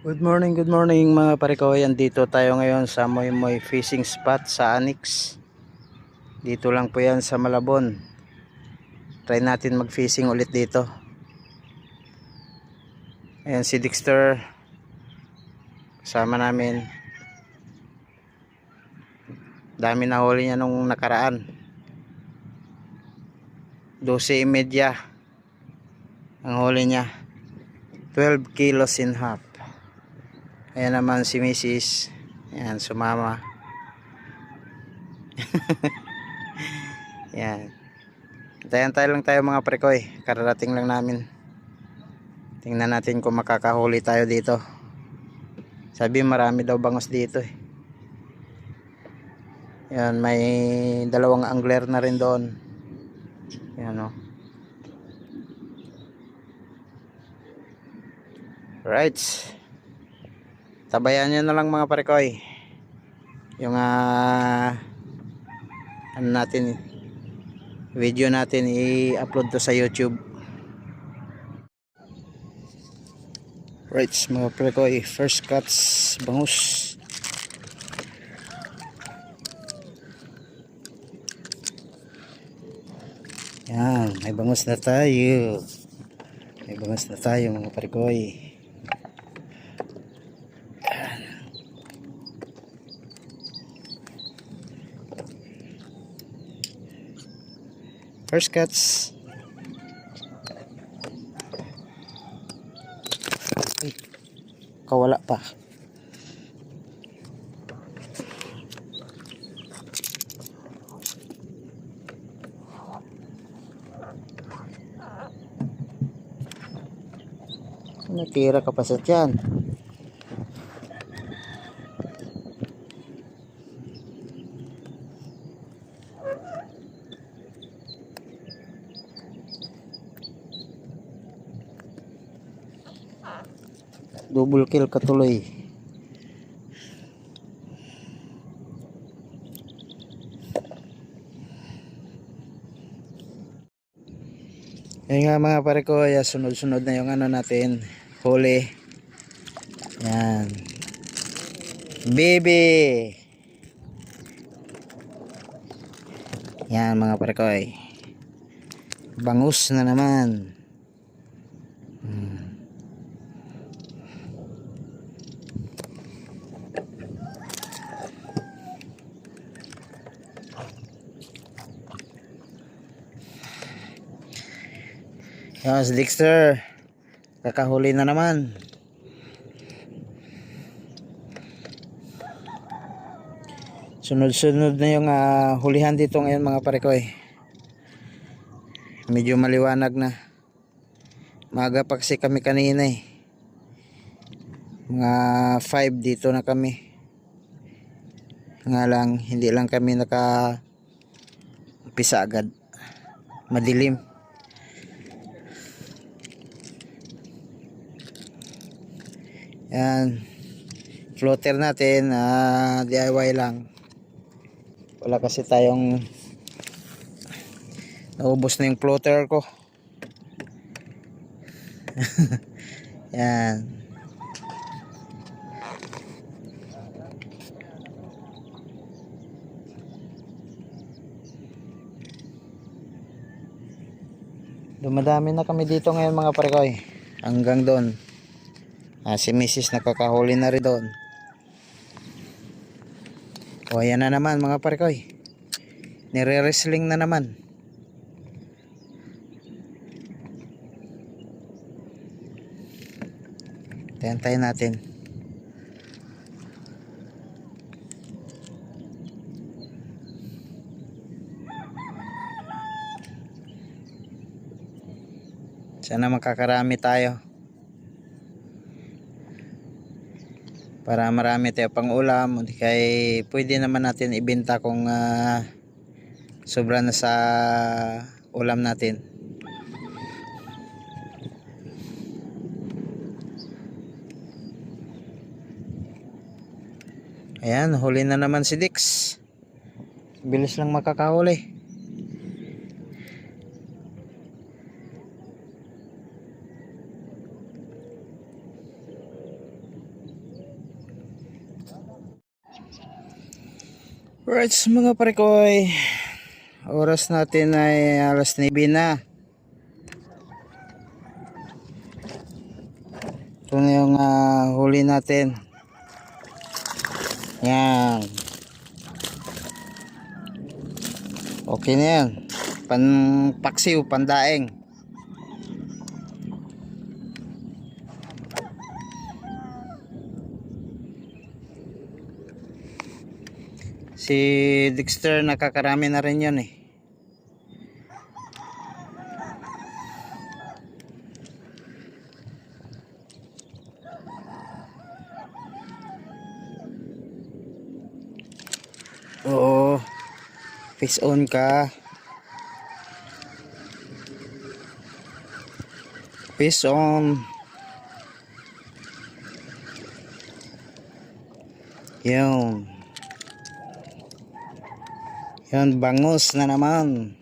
Good morning mga parekoy. Andito tayo ngayon sa Moy Moy Fishing Spot sa Anix. Dito lang po yan sa Malabon. Try natin mag fishing ulit dito. Ayan si Dexter, kasama namin. Dami na huli niya nung nakaraan, 12.5 ang huli niya, 12 kilos and half. Ayan naman si Mrs. Ayan, sumama. Ayan, tayo lang tayo mga prekoy, kararating lang namin. Tingnan natin kung makakahuli tayo dito. Sabi marami daw bangos dito eh. Yan, may dalawang angler na rin doon. Yan o. Right, tabayan nyo na lang mga parekoy yung ano natin, video natin, i-upload to sa YouTube. Right mga parekoy, first cuts bangus. Yan, may bangus na tayo. May bangus na tayo mga parekoy. First cuts. Ay, kawala pa. Natira ka pa sa tiyan. Double kill katuloy. Yan nga mga pare ko, sunod-sunod na yung ano natin, huli. Yan. Baby. Yan mga pare ko. Bangus na naman. Yan si Dexter, kakahuli na naman. Sunod-sunod na yung hulihan dito ngayon mga parekoy. Medyo maliwanag na. Maaga pa kasi kami kanina eh. Mga 5 dito na kami. Nga lang, hindi lang kami umpisa agad. Madilim. Yan, floater natin, DIY lang. Wala kasi tayong, naubos na yung floater ko. Yan. Dumadami na kami dito ngayon mga parekoy. Hanggang doon. Si Mrs. nakakahuli na rin doon. O ayan na naman mga parekoy. Nire-wrestling na naman. Tayo natin. Sana makakarami tayo. Para marami tayo pang ulam. Kaya pwede naman natin ibenta kung sobra na sa ulam natin. Ayan, huli na naman si Dix. Bilis lang makakahuli. Alright mga parekoy, oras natin ay alas 9 na. Ito na yung huli natin. Yan. Okay na yan. Panpaksiw, pandaing. Si Dexter nakakarami na rin yun eh. Oo. Face on ka. Face on. Yun. Yan, bangus na naman.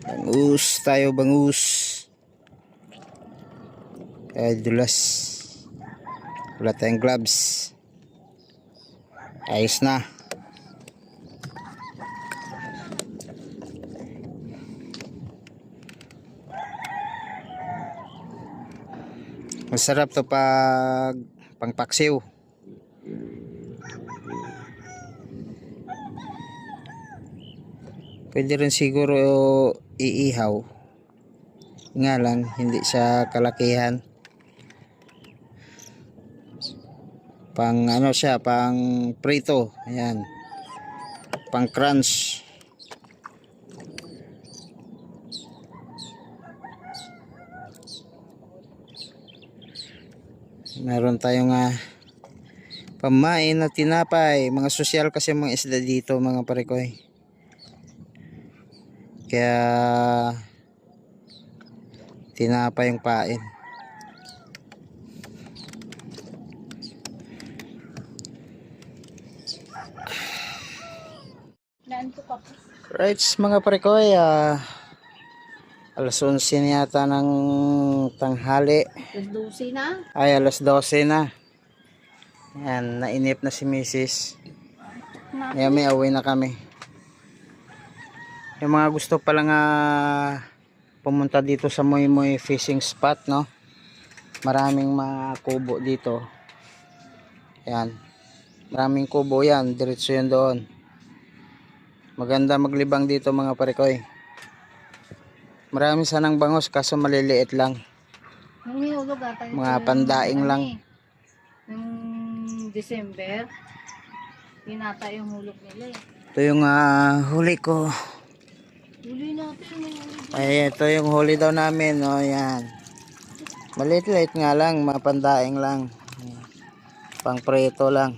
Bangus tayo, bangus. Ay, dulas. Wala tayong gloves. Ayos na. Masarap to pag pangpaksiw. Pwede rin siguro iihaw. Nga lang, hindi siya kalakihan. Pang ano siya, pang prito. Ayan. Pang crunch. Meron tayong pamain na tinapay. Mga sosyal kasi mga isda dito mga parekoy. Kaya tinapay yung pain. Right mga parekoy, alas 11 na yata ng tanghali. Alas 12 na? Ay, alas 12 na. Ayan, nainip na si Mrs. May away na kami. Yung mga gusto palang pumunta dito sa Moy Moy fishing spot, no? Maraming mga kubo dito. Ayan. Maraming kubo yan. Diretso yun doon. Maganda maglibang dito mga parekoy. Maraming sanang bangos kaso maliliit lang. Mga pandaing lang. Yung December, pinata yung hulog nila eh. Ito yung huli ko. Huli natin. Ay, ito yung huli daw namin. O, yan. Maliit-liit nga lang. Mapandaing lang. Pang preto lang.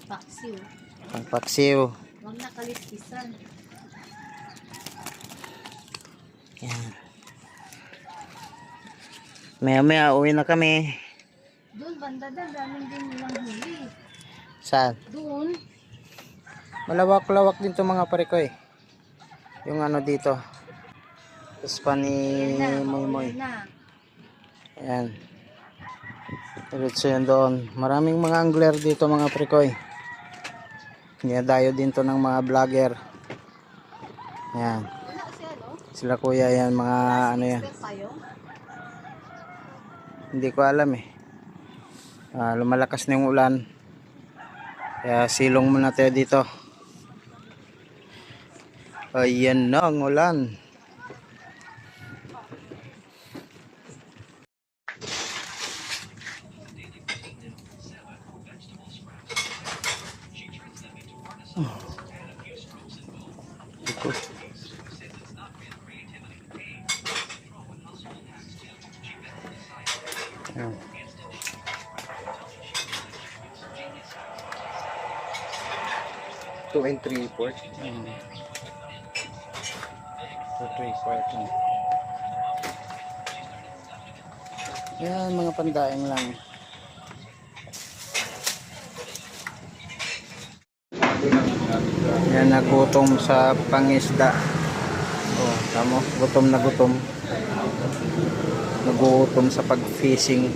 Paksiw. Pang paksiw. Huwag na kaliskisan. Yan. Maya-maya uwi na kami. Doon, banda doon. Daming din nilang huli. Saan? Doon. Malawak-lawak din to mga parekoy. Yung ano dito. Tapos pa ni Moy Moy. Ayan. Diretso yun doon. Maraming mga angler dito mga parekoy. Niyadayo din to ng mga vlogger. Ayan. Sila kuya yan. Mga ano yan. Hindi ko alam eh. Lumalakas na yung ulan. Kaya silong muna tayo dito. Ayan na ang ulan. Ito. Ayan. 2 and 3/4. 2-3-4. Yan, mga pandaing lang. Yan, nagutom sa pangisda. Oh, tamo, gutom na gutom. Nagutom sa pag-fishing.